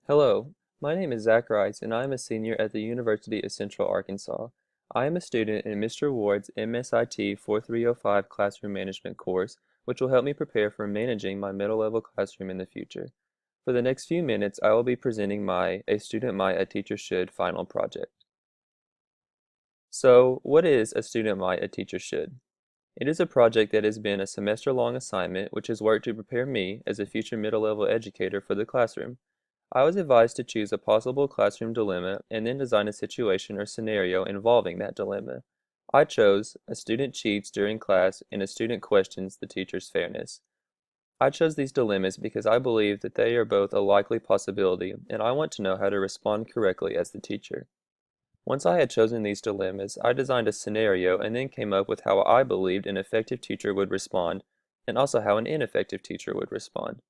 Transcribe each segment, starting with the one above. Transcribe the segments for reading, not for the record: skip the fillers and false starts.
Hello, my name is Zach Rice, and I am a senior at the University of Central Arkansas. I am a student in Mr. Ward's MSIT 4305 Classroom Management course, which will help me prepare for managing my middle-level classroom in the future. For the next few minutes, I will be presenting my A Student Might, a Teacher Should final project. So, what is A Student Might, a Teacher Should? It is a project that has been a semester-long assignment which has worked to prepare me as a future middle-level educator for the classroom. I was advised to choose a possible classroom dilemma and then design a situation or scenario involving that dilemma. I chose a student cheats during class and a student questions the teacher's fairness. I chose these dilemmas because I believe that they are both a likely possibility and I want to know how to respond correctly as the teacher. Once I had chosen these dilemmas, I designed a scenario and then came up with how I believed an effective teacher would respond and also how an ineffective teacher would respond.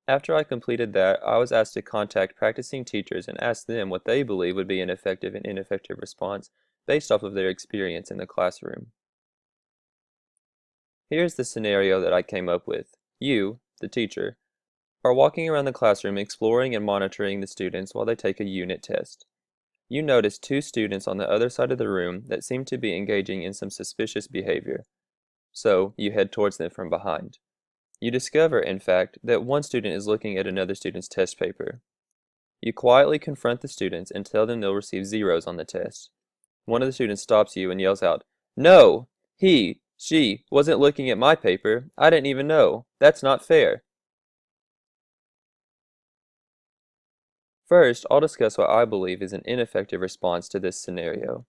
After I completed that, I was asked to contact practicing teachers and ask them what they believe would be an effective and ineffective response based off of their experience in the classroom. Here's the scenario that I came up with. You, the teacher, are walking around the classroom exploring and monitoring the students while they take a unit test. You notice two students on the other side of the room that seem to be engaging in some suspicious behavior, so you head towards them from behind. You discover, in fact, that one student is looking at another student's test paper. You quietly confront the students and tell them they'll receive zeros on the test. One of the students stops you and yells out, "No! She wasn't looking at my paper. I didn't even know. That's not fair." First, I'll discuss what I believe is an ineffective response to this scenario.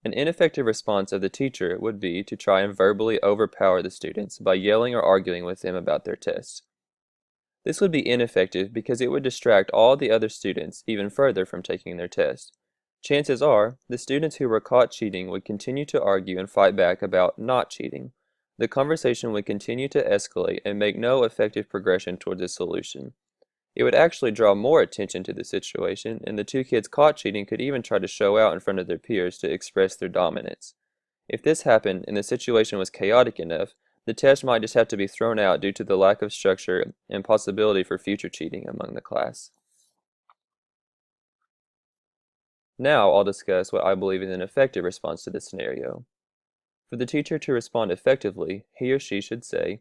An ineffective response of the teacher would be to try and verbally overpower the students by yelling or arguing with them about their tests. This would be ineffective because it would distract all the other students even further from taking their test. Chances are, the students who were caught cheating would continue to argue and fight back about not cheating. The conversation would continue to escalate and make no effective progression towards a solution. It would actually draw more attention to the situation, and the two kids caught cheating could even try to show out in front of their peers to express their dominance. If this happened and the situation was chaotic enough, the test might just have to be thrown out due to the lack of structure and possibility for future cheating among the class. Now I'll discuss what I believe is an effective response to this scenario. For the teacher to respond effectively, he or she should say,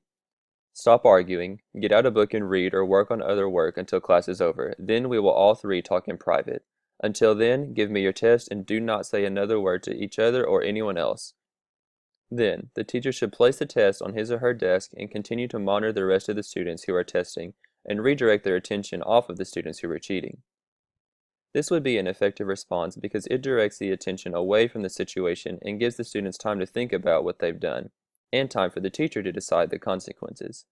"Stop arguing, get out a book and read or work on other work until class is over. Then we will all three talk in private. Until then, give me your test and do not say another word to each other or anyone else." Then, the teacher should place the test on his or her desk and continue to monitor the rest of the students who are testing and redirect their attention off of the students who are cheating. This would be an effective response because it directs the attention away from the situation and gives the students time to think about what they've done, and time for the teacher to decide the consequences.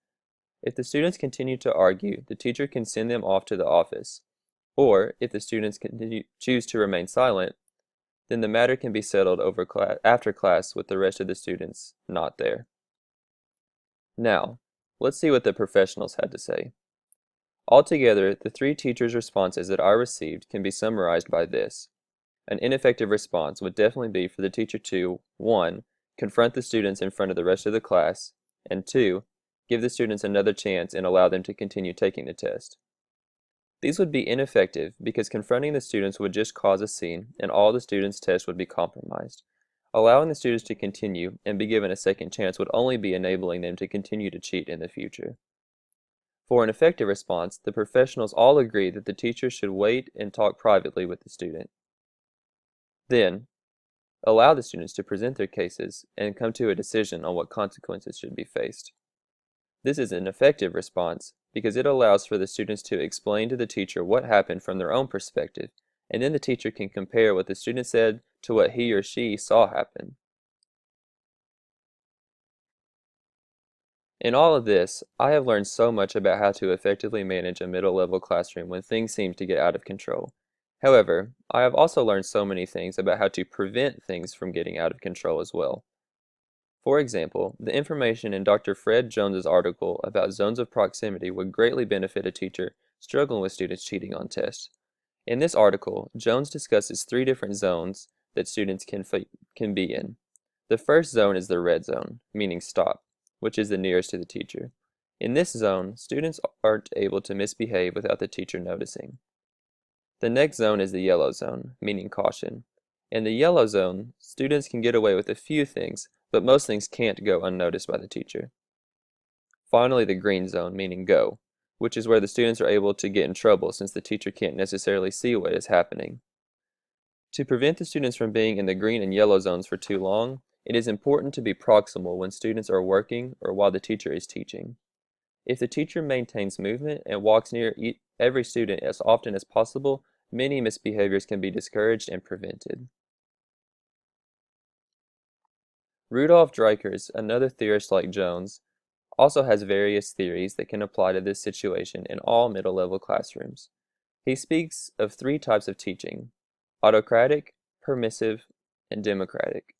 If the students continue to argue, the teacher can send them off to the office. Or, if the students choose to remain silent, then the matter can be settled after class with the rest of the students not there. Now, let's see what the professionals had to say. Altogether, the three teachers' responses that I received can be summarized by this. An ineffective response would definitely be for the teacher to 1. Confront the students in front of the rest of the class, and 2. Give the students another chance and allow them to continue taking the test. These would be ineffective because confronting the students would just cause a scene and all the students' tests would be compromised. Allowing the students to continue and be given a second chance would only be enabling them to continue to cheat in the future. For an effective response, the professionals all agree that the teacher should wait and talk privately with the student. Then, allow the students to present their cases and come to a decision on what consequences should be faced. This is an effective response because it allows for the students to explain to the teacher what happened from their own perspective, and then the teacher can compare what the student said to what he or she saw happen. In all of this, I have learned so much about how to effectively manage a middle-level classroom when things seem to get out of control. However, I have also learned so many things about how to prevent things from getting out of control as well. For example, the information in Dr. Fred Jones's article about zones of proximity would greatly benefit a teacher struggling with students cheating on tests. In this article, Jones discusses 3 different zones that students can be in. The first zone is the red zone, meaning stop, which is the nearest to the teacher. In this zone, students aren't able to misbehave without the teacher noticing. The next zone is the yellow zone, meaning caution. In the yellow zone, students can get away with a few things, but most things can't go unnoticed by the teacher. Finally, the green zone, meaning go, which is where the students are able to get in trouble since the teacher can't necessarily see what is happening. To prevent the students from being in the green and yellow zones for too long, it is important to be proximal when students are working or while the teacher is teaching. If the teacher maintains movement and walks near every student as often as possible, many misbehaviors can be discouraged and prevented. Rudolf Dreikurs, another theorist like Jones, also has various theories that can apply to this situation in all middle-level classrooms. He speaks of three types of teaching: autocratic, permissive, and democratic.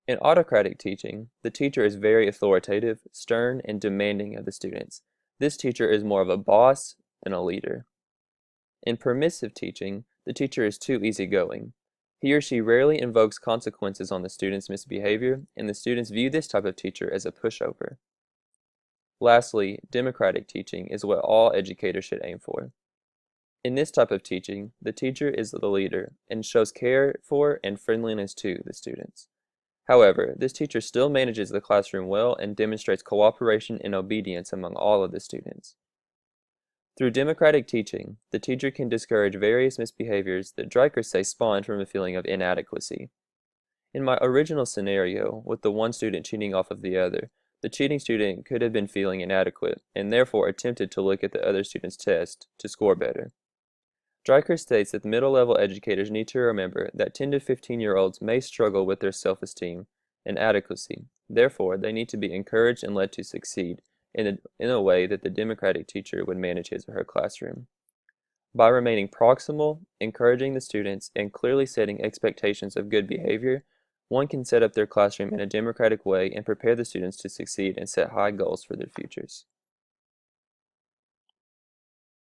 In autocratic teaching, the teacher is very authoritative, stern, and demanding of the students. This teacher is more of a boss than a leader. In permissive teaching, the teacher is too easygoing. He or she rarely invokes consequences on the student's misbehavior, and the students view this type of teacher as a pushover. Lastly, democratic teaching is what all educators should aim for. In this type of teaching, the teacher is the leader and shows care for and friendliness to the students. However, this teacher still manages the classroom well and demonstrates cooperation and obedience among all of the students. Through democratic teaching, the teacher can discourage various misbehaviors that Dreikurs say spawn from a feeling of inadequacy. In my original scenario, with the one student cheating off of the other, the cheating student could have been feeling inadequate and therefore attempted to look at the other student's test to score better. Dreikurs states that middle-level educators need to remember that 10 to 15-year-olds may struggle with their self-esteem and adequacy. Therefore, they need to be encouraged and led to succeed in a way that the democratic teacher would manage his or her classroom. By remaining proximal, encouraging the students, and clearly setting expectations of good behavior, one can set up their classroom in a democratic way and prepare the students to succeed and set high goals for their futures.